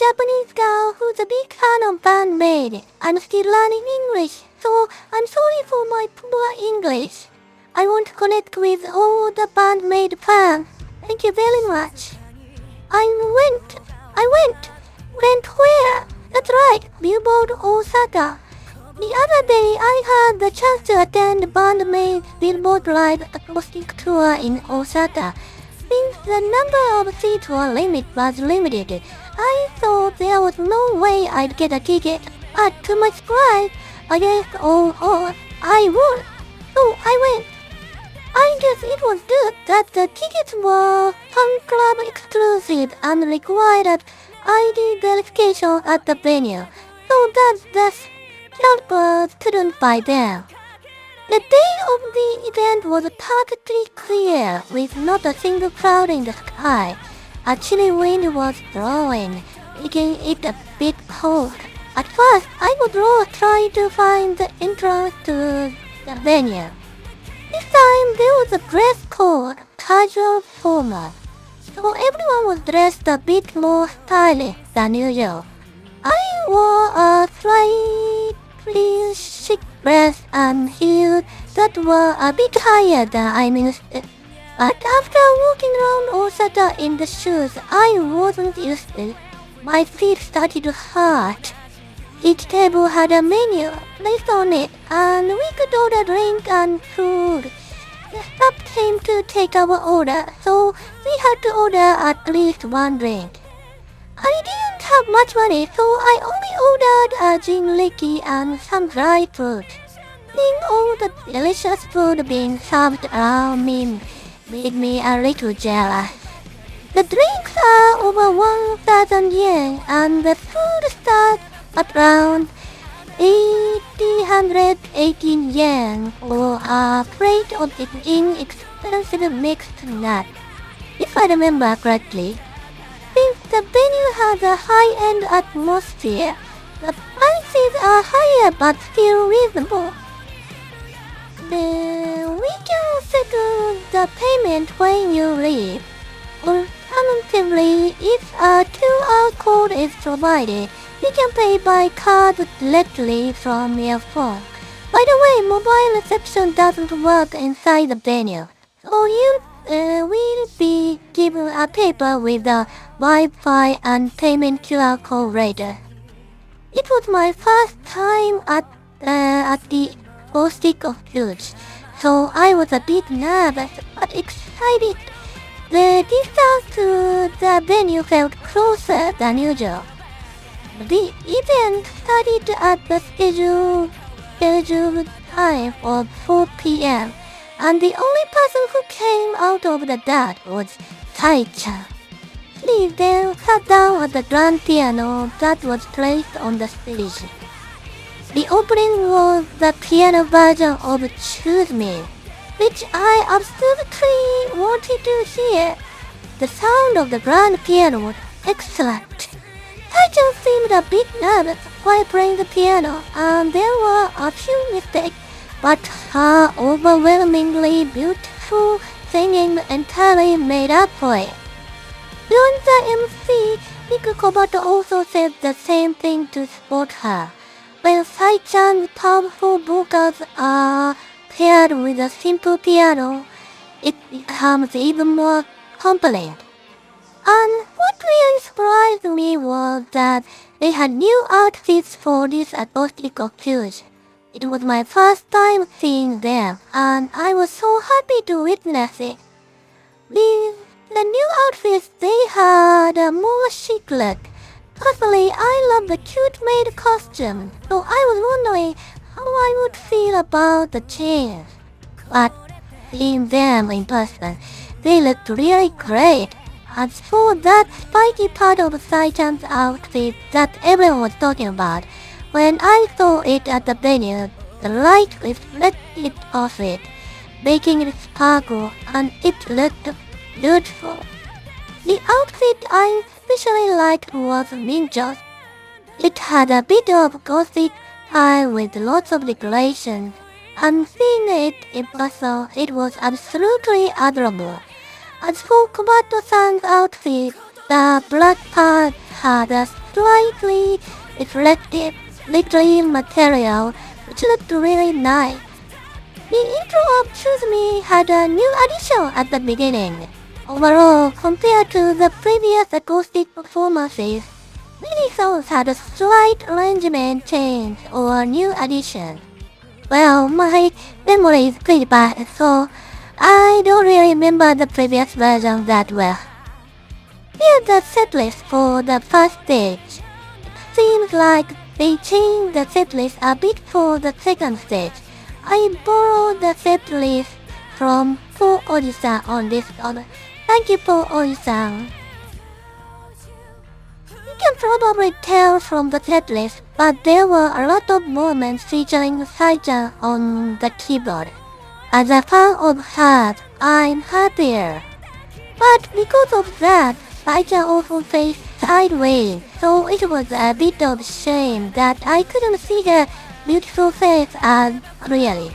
Japanese girl who's a big fan of Band-Maid. I'm still learning English, so I'm sorry for my poor English. I want to connect with all the Band-Maid fans. Thank you very much. Went where? That's right, Billboard Osaka. The other day I had the chance to attend Band-Maid's Billboard Live Acoustic Tour in Osaka. Since the number of seats was limited, I thought there was no way I'd get a ticket. But to my surprise, against all odds, I won. So I went. I guess it was good that the tickets were fan club exclusive and required ID verification at the venue, so that the scalpers couldn't buy them. The day of the event was perfectly clear, with not a single cloud in the sky. A chilly wind was blowing, making it a bit cold. At first, I was lost trying to find the entrance to the venue. This time, there was a dress code, casual formal, so everyone was dressed a bit more stylish than usual. I wore a slightly chic dress and heels that were a bit higher than I'm used to. But after walking around Osaka in the shoes I wasn't used to, my feet started to hurt. Each table had a menu placed on it, and we could order drink and food. The staff came to take our order, so we had to order at least one drink. I didn't have much money, so I only ordered a gin licky and some dry fruit. Seeing all the delicious food being served around me made me a little jealous. The drinks are over 1,000 yen, and the food starts at around 818 yen for a plate of inexpensive mixed nut, if I remember correctly. Since the venue has a high-end atmosphere, the prices are higher but still reasonable. We can settle the payment when you leave. Alternatively, if a QR code is provided, you can pay by card directly from your phone. By the way, mobile reception doesn't work inside the venue, so you will be given a paper with the Wi-Fi and payment QR code later. It was my first time at the Acoustic Okyuji, so I was a bit nervous but excited. The distance to the venue felt closer than usual. The event started at the scheduled time of 4 p.m. and the only person who came out of the dark was Mei-chan. She then sat down at the grand piano that was placed on the stage. The opening was the piano version of Choose Me, which I absolutely wanted to hear. The sound of the grand piano was excellent. Mei-chan seemed a bit nervous while playing the piano, and there were a few mistakes, but her overwhelmingly beautiful singing entirely made up for it. During the MC, Miku Kobato also said the same thing to support her. When Mei-chan's powerful vocals are paired with a simple piano, it becomes even more compelling. And what really surprised me was that they had new outfits for this Acoustic Okyuji. It was my first time seeing them, and I was so happy to witness it. With the new outfits, they had a more chic look. Personally, I love the cute maid costume, so I was wondering how I would feel about the change. But seeing them in person, they looked really great. As for that spiky part of Mei-chan's outfit that everyone was talking about, when I saw it at the venue, the light reflected off it, making it sparkle, and it looked beautiful. The outfit I especially liked was Meichan's. It had a bit of gothic style with lots of decoration, and seeing it in person, it was absolutely adorable. As for Kobato-san's outfit, the black part had a slightly reflective material which looked really nice. The intro of Choose Me had a new addition at the beginning. Overall, compared to the previous acoustic performances, many songs had a slight arrangement change or new addition. Well, my memory is pretty bad, so I don't really remember the previous version that well. Here's the setlist for the first stage. It seems like they changed the setlist a bit for the second stage. I borrowed the setlist from ProtectYou on this one. Thank you, ProtectYou. You can probably tell from the setlist, but there were a lot of moments featuring Meichan on the keyboard. As a fan of hers, I'm happier. But because of that, Meichan often faced sideways, so it was a bit of a shame that I couldn't see her beautiful face as clearly.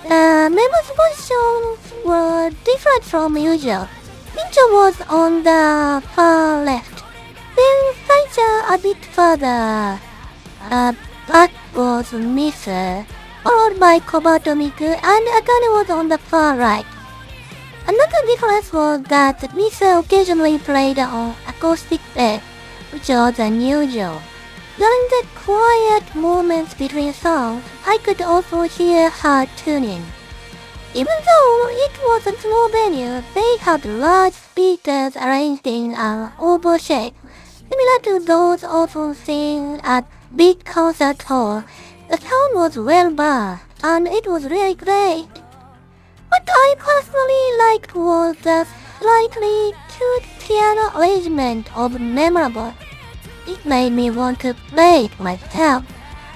The members' positions were different from usual. Meichan was on the far left, then Meichan a bit further back was Misa, followed by Kobato-miku, and Akane was on the far right. Another difference was that Misa occasionally played on acoustic bass, which was unusual. During the quiet moments between songs, I could also hear her tuning. Even though it was a small venue, they had large speakers arranged in an oval shape, similar to those often seen at big concert halls. The sound was well balanced, and it was really great. What I personally liked was the slightly cute piano arrangement of Memorable. It made me want to play it myself.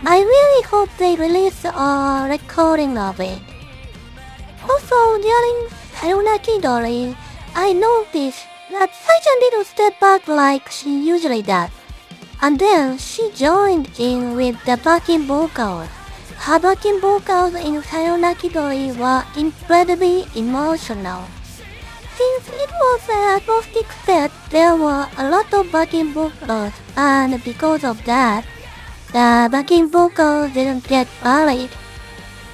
I really hope they release a recording of it. Also, during Sayonaki Dori, I noticed that Meichan didn't step back like she usually does. And then she joined in with the backing vocals. Her backing vocals in Sayonaki Dori were incredibly emotional. Since it was an acoustic set, there were a lot of backing vocals, and because of that, the backing vocals didn't get buried.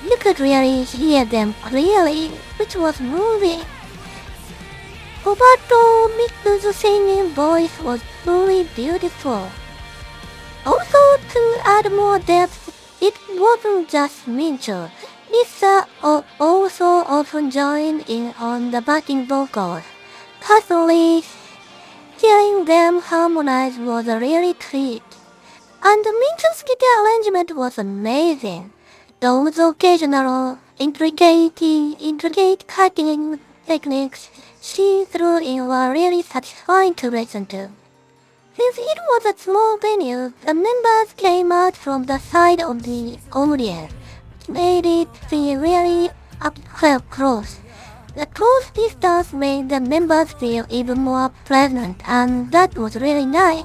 You could really hear them clearly, which was moving. Kobato-miku's singing voice was truly beautiful. Also, to add more depth, it wasn't just Meichan. Lisa also often joined in on the backing vocals. Personally, hearing them harmonize was a really treat. And Meichan's guitar arrangement was amazing. Those occasional intricate cutting techniques she threw in were really satisfying to listen to. Since it was a small venue, the members came out from the side of the audience, which made it feel really up close. The close distance made the members feel even more pleasant, and that was really nice.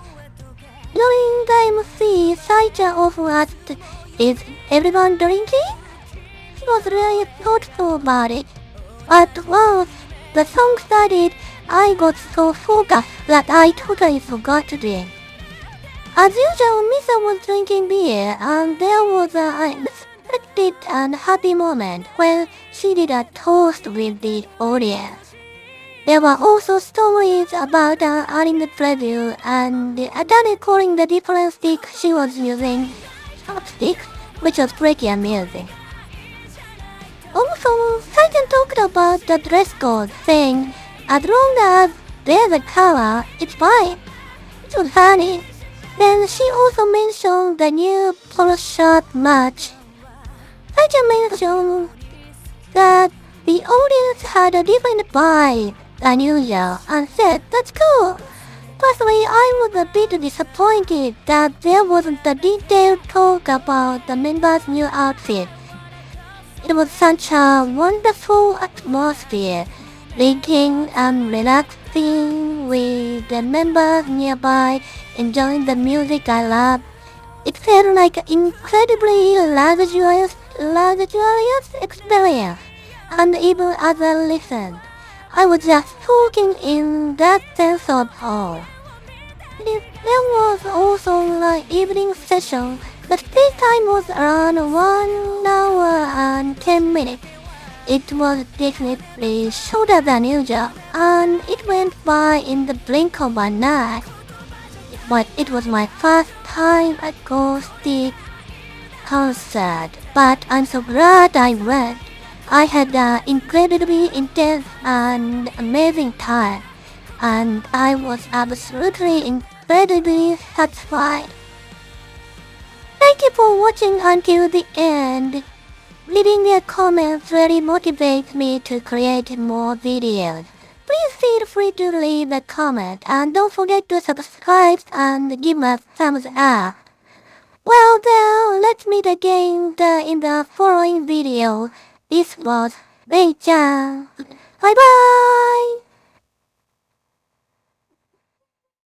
During the MC, Meichan often asked, "Is everyone drinking?" She was really thoughtful about it. But once the song started, I got so focused that I totally forgot to drink. As usual, Misa was drinking beer, and there was an unexpected and happy moment when she did a toast with the audience. There were also stories about an anime preview and Adane calling the different stick she was using chopsticks, which was pretty amusing. Also, Meichan talked about the dress code, saying, "As long as there's a color, it's fine." It was funny. Then she also mentioned the new polo shirt match. Meichan mentioned that the audience had a different vibe than usual and said, "That's cool." Personally, I was a bit disappointed that there wasn't a detailed talk about the members' new outfit. It was such a wonderful atmosphere, drinking and relaxing with the members nearby, enjoying the music I love. It felt like an incredibly luxurious experience, and even as I listened, I was just soaking in that sense of awe. There was also an evening session, but this time was around 1 hour and 10 minutes. It was definitely shorter than usual, and it went by in the blink of an eye. But it was my first time at Acoustic concert, but I'm so glad I went. I had an incredibly intense and amazing time, and I was absolutely incredibly satisfied. Thank you for watching until the end. Reading your comments really motivates me to create more videos. Please feel free to leave a comment and don't forget to subscribe and give us thumbs up. Well then, let's meet again in the following video. This was Mei-chan. Bye bye!